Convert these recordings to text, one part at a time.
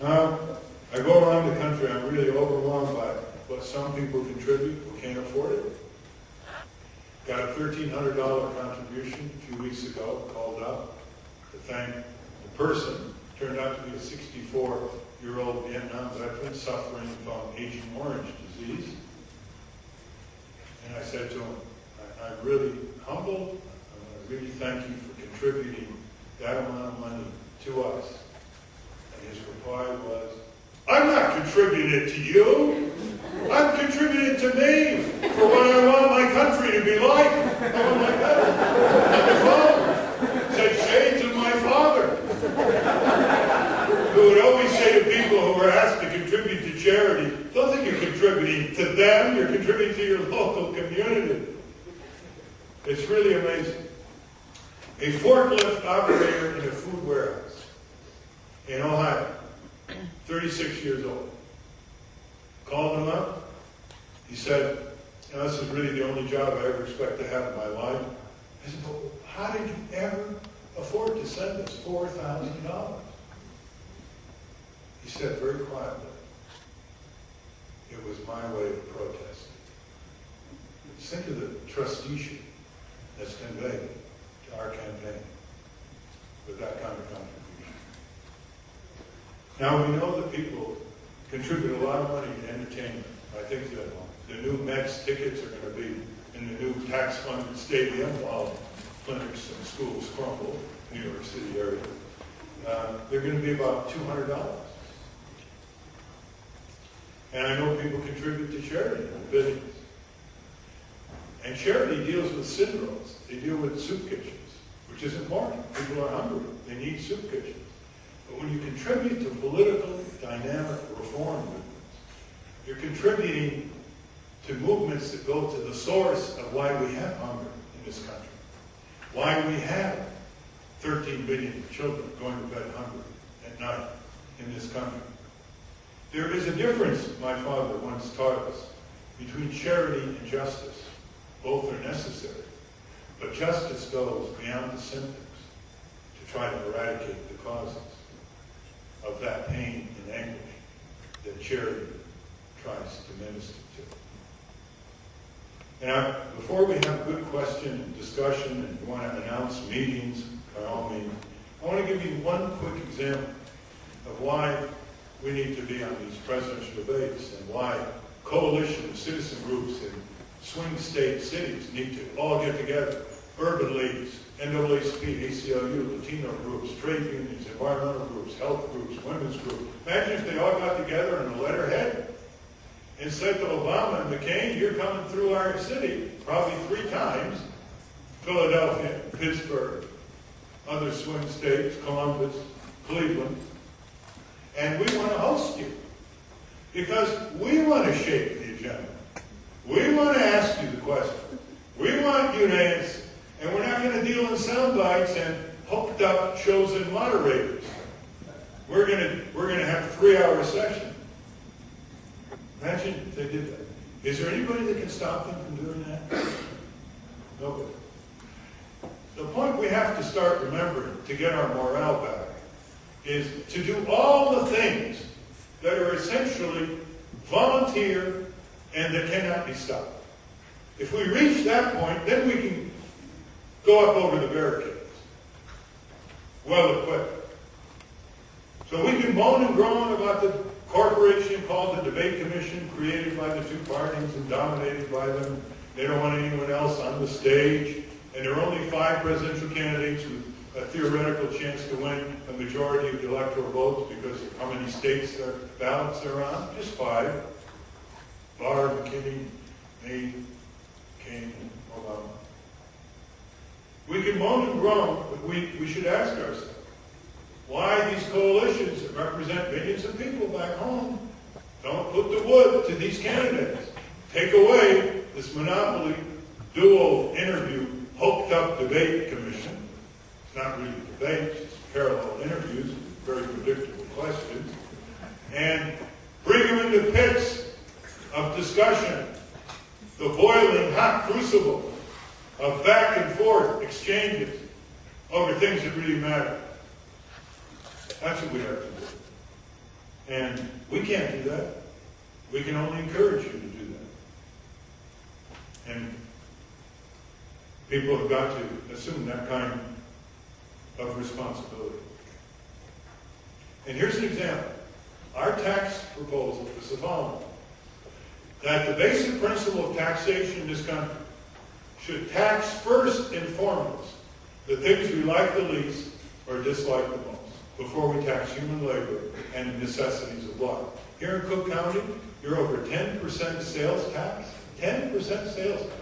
I go around the country, I'm really overwhelmed by what some people contribute who can't afford it. Got a $1,300 contribution a few weeks ago, called up to thank the person. Turned out to be a 64-year-old Vietnam veteran suffering from Agent Orange disease. And I said to him, I'm really humbled. I really thank you for contributing that amount of money to us. And his reply was, I'm not contributing it to you. I'm contributing to me for what I want my country to be like. I went like that on the phone. Said shades of my father, who would always say to people who were asked to contribute to charity, don't think you're contributing to them, you're contributing to your local community. It's really amazing. A forklift operator in a food warehouse in Ohio, 36 years old. Called him up. He said, this is really the only job I ever expect to have in my life. I said, well, how did you ever afford to send us $4,000? He said very quietly, it was my way of protesting. Think of the trusteeship that's conveyed to our campaign with that kind of contribution. Now we know that people contribute a lot of money to entertainment. I think that the new Mets tickets are going to be in the new tax-funded stadium while clinics and schools crumble, New York City area. They're going to be about $200. And I know people contribute to charity in billions. And charity deals with syndromes. They deal with soup kitchens, which is important. People are hungry. They need soup kitchens. But when you contribute to political, dynamic reform movements, you're contributing to movements that go to the source of why we have hunger in this country. Why we have 13 million children going to bed hungry at night in this country. There is a difference, my father once taught us, between charity and justice. Both are necessary. But justice goes beyond the symptoms to try to eradicate the causes of that pain and anguish that charity tries to minister to. Now, before we have good question and discussion and you want to announce meetings, by all means, I want to give you one quick example of why we need to be on these presidential debates and why coalition of citizen groups in swing state cities need to all get together. Urban leagues, NAACP, ACLU, Latino groups, trade unions, environmental groups, health groups, women's groups. Imagine if they all got together on a letterhead and said to Obama and McCain, you're coming through our city probably 3 times, Philadelphia, Pittsburgh, other swing states, Columbus, Cleveland, and we want to host you because we want to shape the agenda. We want to ask you the question. We want you to answer. And we're not going to deal in sound bites and hooked up chosen moderators. We're going to have a 3-hour session. Imagine if they did that. Is there anybody that can stop them from doing that? Nobody. The point we have to start remembering to get our morale back is to do all the things that are essentially volunteer and that cannot be stopped. If we reach that point, then we can go up over the barricades, well equipped. So we can moan and groan about the corporation called the Debate Commission, created by the 2 parties and dominated by them. They don't want anyone else on the stage. And there are only 5 presidential candidates with a theoretical chance to win a majority of the electoral votes because of how many states their ballots are on. Just 5. Barr, McKinney, me, King, Obama. We can moan and groan, but we should ask ourselves, why these coalitions that represent millions of people back home don't put the wood to these candidates? Take away this monopoly, dual interview, hooked up debate commission. It's not really debates, it's parallel interviews with very predictable questions. And bring them into pits of discussion, the boiling hot crucible of back and forth exchanges over things that really matter. That's what we have to do. And we can't do that. We can only encourage you to do that. And people have got to assume that kind of responsibility. And here's an example. Our tax proposal is the following: that the basic principle of taxation in this country should tax first and foremost the things we like the least or dislike the most, before we tax human labor and the necessities of life. Here in Cook County, you're over 10% sales tax. 10% sales tax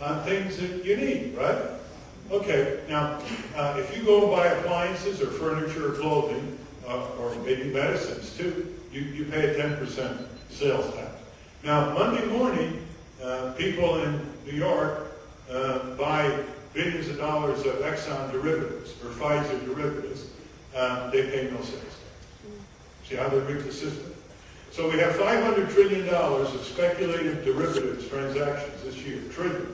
on things that you need, right? Okay, now, if you go and buy appliances or furniture or clothing, or maybe medicines too, you pay a 10% sales tax. Now, Monday morning, people in New York buy billions of dollars of Exxon derivatives or Pfizer derivatives. They pay no sales tax. See how they rig the system? So we have $500 trillion of speculative derivatives transactions this year, trillion.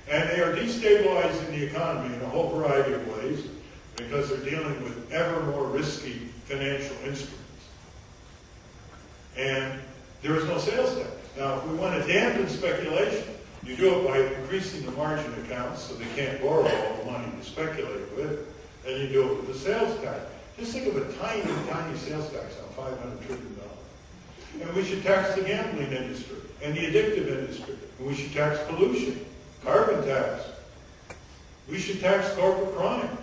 And they are destabilizing the economy in a whole variety of ways because they're dealing with ever more risky financial instruments. And there is no sales tax. Now, if we want to dampen speculation, you do it by increasing the margin accounts so they can't borrow all the money to speculate with, and you do it with the sales tax. Just think of a tiny, tiny sales tax on $500 trillion. And we should tax the gambling industry and the addictive industry. And we should tax pollution, carbon tax. We should tax corporate crime.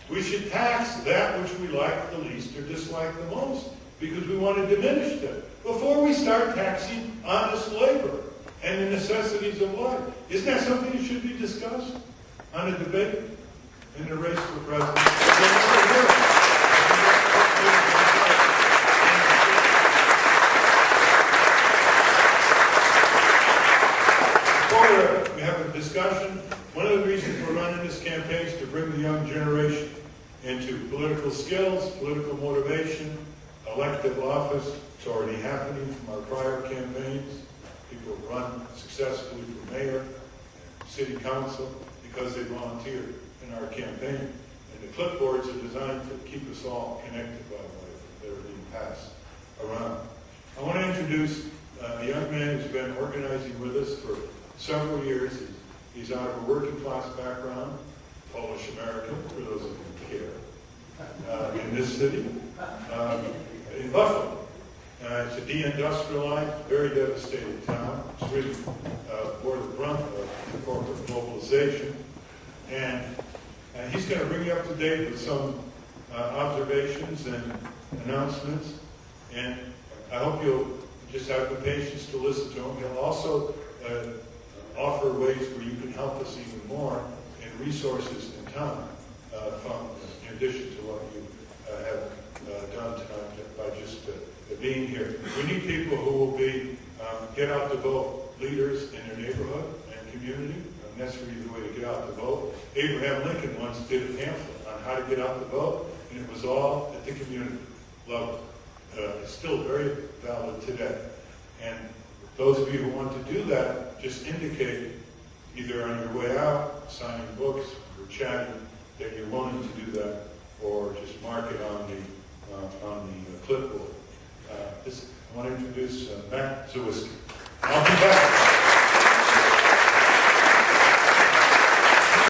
We should tax that which we like the least or dislike the most, because we want to diminish them before we start taxing honest labor and the necessities of life. Isn't that something that should be discussed on a debate in the race for president? Before we have a discussion, one of the reasons we're running this campaign is to bring the young generation into political skills, political motivation, elective office. It's already happening from our prior campaigns. People have run successfully for mayor and city council because they volunteered in our campaign. And the clipboards are designed to keep us all connected, by the way, that are being passed around. I want to introduce a young man who's been organizing with us for several years. He's out of a working class background, Polish American, for those of you who care, in this city, in Buffalo. It's a deindustrialized, very devastated town. It's really bore the brunt of the corporate globalization. And he's going to bring you up to date with some observations and announcements. And I hope you'll just have the patience to listen to him. He'll also offer ways where you can help us even more in resources and time, in addition to what you have done tonight by just being here. We need people who will be get out to vote leaders in their neighborhood and community. And that's really the way to get out to vote. Abraham Lincoln once did a pamphlet on how to get out to vote, and it was all at the community level. It's still very valid today. And those of you who want to do that, just indicate either on your way out, signing books, or chatting, that you're willing to do that, or just mark it on the clipboard. I want to introduce Matt Zawiski. I'll be back.